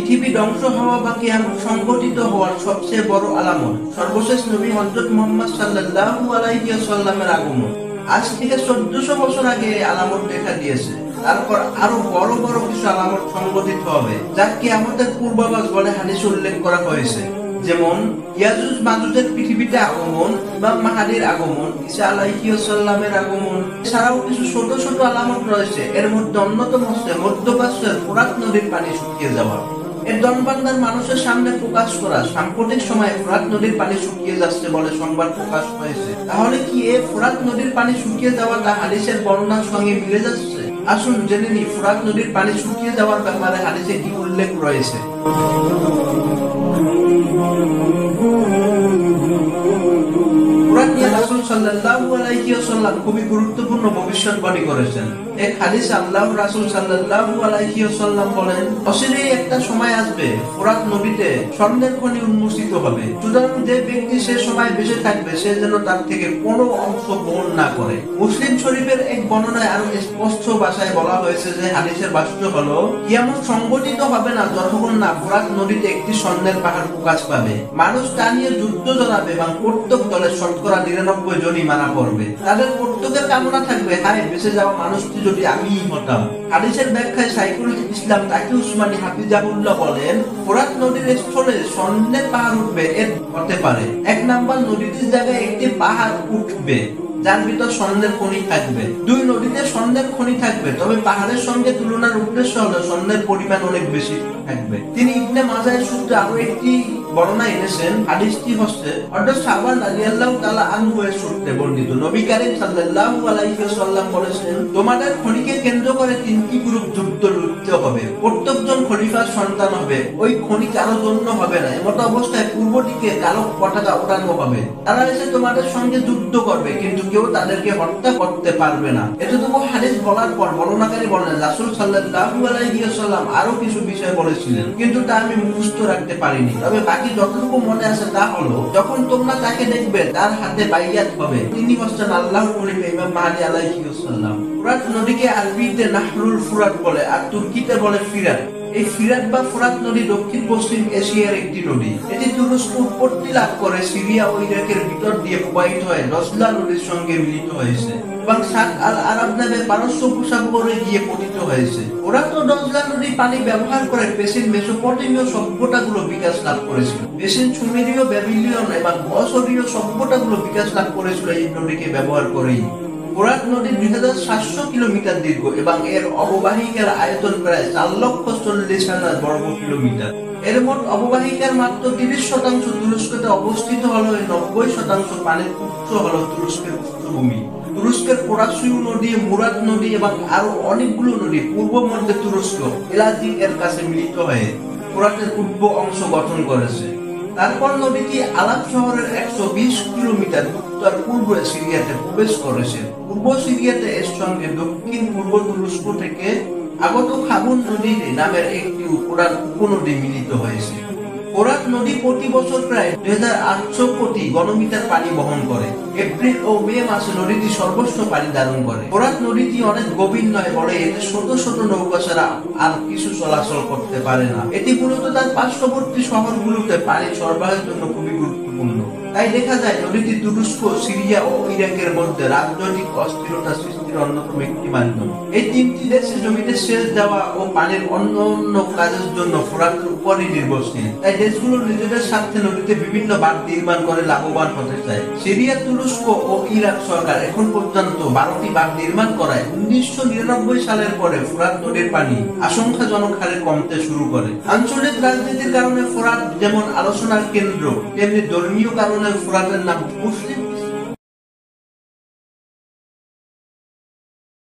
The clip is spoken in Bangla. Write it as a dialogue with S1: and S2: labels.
S1: পৃথিবী ধ্বংস হওয়া বা কিয়ামত সংঘটিত হওয়ার সবচেয়ে বড় আলামত সর্বশেষ নবী হযরত মুহাম্মদ সাল্লাল্লাহু আলাইহি ওয়াসাল্লামের আগমন। আজ থেকে 1400 বছর আগে এই আলামত দেখা দিয়েছে। তারপর আরো বড় বড় কিছু আলামত সংঘটিত হবে যা কিয়ামতের পূর্বাভাস বলে হাদিসে উল্লেখ করা হয়েছে। যেমন ইয়াজুজ মাজুজের পৃথিবীতে আগমন, ইমাম মাহদীর আগমন, ঈসা আলাইহিস সালামের আগমন। এছাড়াও কিছু ছোট ছোট আলামত রয়েছে। এর মধ্যে অন্যতম হচ্ছে মধ্যপ্রাচ্যের ফোরাত নদীর পানি শুকিয়ে যাওয়া। এর জনবান্দার মানুষের সামনে প্রকাশ করা সাম্প্রতিক সময়ে ফোরাত নদীর পানি শুকিয়ে যাচ্ছে বলে সংবাদ প্রকাশ হয়েছে। তাহলে কি এই ফোরাত নদীর পানি শুকিয়ে যাওয়াটা হাদিসের বর্ণনার সঙ্গে মিলে যাচ্ছে? আসুন জেনে নিই ফোরাত নদীর পানি শুকিয়ে যাওয়ার ব্যাপারে হাদিসে কি উল্লেখ রয়েছে। রাসূল সাল্লাল্লাহু আলাইহি ওয়াসাল্লাম খুবই গুরুত্বপূর্ণ ভবিষ্যৎবাণী করেছেন। এক হাদিসে আল্লাহর রাসূল সাল্লাল্লাহু আলাইহি ওয়াসাল্লাম বলেন, অচিরেই একটা সময় আসবে ফোরাত নদীতে স্বর্ণের খনি উন্মোচিত হবে। সুতরাং যে ব্যক্তি সে সময় বেঁচে থাকবে সে যেন তার থেকে কোনো অংশ গ্রহণ না করে। মুসলিম শরীফের এক বর্ণনায় আরো স্পষ্ট ভাষায় বলা হয়েছে যে হাদিসের ভাষ্য হলো, কিয়ামত সংঘটিত হবে না যতক্ষণ না ফোরাত নদীতে একটি স্বর্ণের পাহাড় প্রকাশ পাবে। মানুষ তা নিয়ে যুদ্ধ জড়াবে এবং প্রত্যেক দলের শতকরা 99 জনই মারা পড়বে। তাদের প্রত্যেকের কামনা থাকবে, হায় বেঁচে যাওয়া মানুষটি যদি আমিই হতাম। হাদিসের ব্যাখ্যায় শাইখুল ইসলাম তাকি উসমানী হাফিজাহুল্লাহ বলেন, ফোরাত নদীর স্থলে স্বর্ণের পাহাড় উঠবে এর হতে পারে। এক নাম্বার, নদীটির জায়গায় একটি পাহাড় উঠবে যার ভিতর স্বর্ণের খনি থাকবে। দুই, নদীতে স্বর্ণের খনি থাকবে, তবে পাহাড়ের সঙ্গে তুলনার উদ্দেশ্য হলো স্বর্ণের পরিমাণ অনেক বেশি থাকবে। তিনি ইবনে মাজাহের সূত্রে আরো একটি বর্ণনা এনেছেন। হাদিসটি হচ্ছে হযরত সাবান রাদিয়াল্লাহু তাআলা আনহু এর সূত্রে বর্ণিত। নবী কারীম সাল্লাল্লাহু আলাইহি ওয়াসাল্লাম বলেছেন, তোমাদের খনিকে কেন্দ্র করে তিনটি গ্রুপ যুদ্ধ লড়তে হবে। প্রত্যেকজন খলিফার সন্তান হবে। ওই খনি কারো জন্য হবে না। এমত অবস্থায় পূর্ব দিকে কালো পতাকা ওঠানো হবে। তারা এসে তোমাদের সঙ্গে যুদ্ধ করবে, কিন্তু কেউ তাদেরকে হত্যা করতে পারবে না। এতটুকু হাদিস বলার পর বর্ণনাকারী বলেন, রাসূল সাল্লাল্লাহু আলাইহি ওয়াসাল্লাম আরো কিছু বিষয় বলেছিলেন, কিন্তু তা আমি মুখস্থ রাখতে পারিনি। তবে বাকি যতটুকু মনে আছে তা হলো, যখন তোমরা তাকে দেখবে তার হাতে বাইয়াত হবে। তিনি হচ্ছেন আল্লাহর খলিফা ইমাম মাহদী আলাইহিস সালাম। ফোরাত নদীকে আরবিতে নাহরুল ফুরাত বলে আর তুর্কিতে বলে ফিরাত। এই ফিরাত বা ফোরাত নদী দক্ষিণ পশ্চিম এশিয়ার একটি নদী। এটি তুরস্ক উৎপত্তি লাভ করে সিরিয়া ও ইরাকের ভিতর দিয়ে প্রবাহিত হয়ে দজলা নদীর সঙ্গে মিলিত হয়েছে এবং শাক আল আরব নামে পারস্য উপসাগরে গিয়ে পতিত হয়েছে। ওরা তো দজলা নদীর পানি ব্যবহার করে প্রাচীন মেসোপটেমীয় সভ্যতাগুলো বিকাশ লাভ করেছিল। প্রাচীন সুমেরীয়, ব্যাবিলনীয় এবং অসরীয় সভ্যতাগুলো বিকাশ লাভ করেছিল এই নদীকে ব্যবহার করেই। ফোরাত নদী 2700 কিলোমিটার দীর্ঘ এবং এর অববাহিকার আয়তন প্রায় 4,40,000 বর্গ কিলোমিটার। এর মোট অববাহিকার মাত্র 30% তুরস্কতে অবস্থিত হলো। 90% পানির উৎস হলো তুরস্কের উচ্চভূমি। তুরস্কের পোরাসিউ নদী, মুরাত নদী এবং আরো অনেকগুলো নদী পূর্ব মধ্যে তুরস্ক এলাজিক এর কাছে মিলিত হয়ে ফোরাতের পূর্ব অংশ গঠন করেছে। তারপর নদীটি আলাপ শহরের 120 কিলোমিটার উত্তর পূর্বে সিরিয়াতে প্রবেশ করেছে। পূর্ব সিরিয়াতে এর সঙ্গে দক্ষিণ পূর্ব তুরস্ক থেকে আগত খাবুন নদী নামের একটি উপনদী মিলিত হয়েছে। ফোরাত নদী প্রতি বছর প্রায় 2800 কোটি ঘনমিটার পানি বহন করে। এপ্রিল ও মে মাসে নদীটি সর্বোচ্চ পানি ধারণ করে। ফোরাত নদীটি অনেক গভীর নয় বলে এতে ছোট ছোট নৌকা ছাড়া আর কিছু চলাচল করতে পারে না। এটি মূলত তার পার্শ্ববর্তী শহরগুলোতে পানি সরবরাহের জন্য খুবই গুরুত্বপূর্ণ। তাই দেখা যায় নদীটি তুরস্ক, সিরিয়া ও ইরাকের মধ্যে রাজনৈতিক অস্থিরতা সৃষ্টির অন্যতম একটি মাধ্যম। এই তিনটি দেশে জমিতে সেচ দেওয়া ও পানির অন্য কাজের জন্য ফোরাতের উপরই নির্ভরশীল। তাই দেশগুলো নিজেদের স্বার্থে নদীতে বিভিন্ন বাঁধ নির্মাণ করে লাভবান হতে চায়। সিরিয়া, তুরস্ক ও ইরাক সরকার এখন পর্যন্ত 12টি বাঁধ নির্মাণ করায় 1999 সালের পরে ফোরাত নদীর পানি আশঙ্কাজনক হারে কমতে শুরু করে। আঞ্চলিক রাজনীতির কারণে ফোরাত যেমন আলোচনার কেন্দ্র, তেমনি ধর্মীয় কারণে ফোরাতের নাম মুসলিম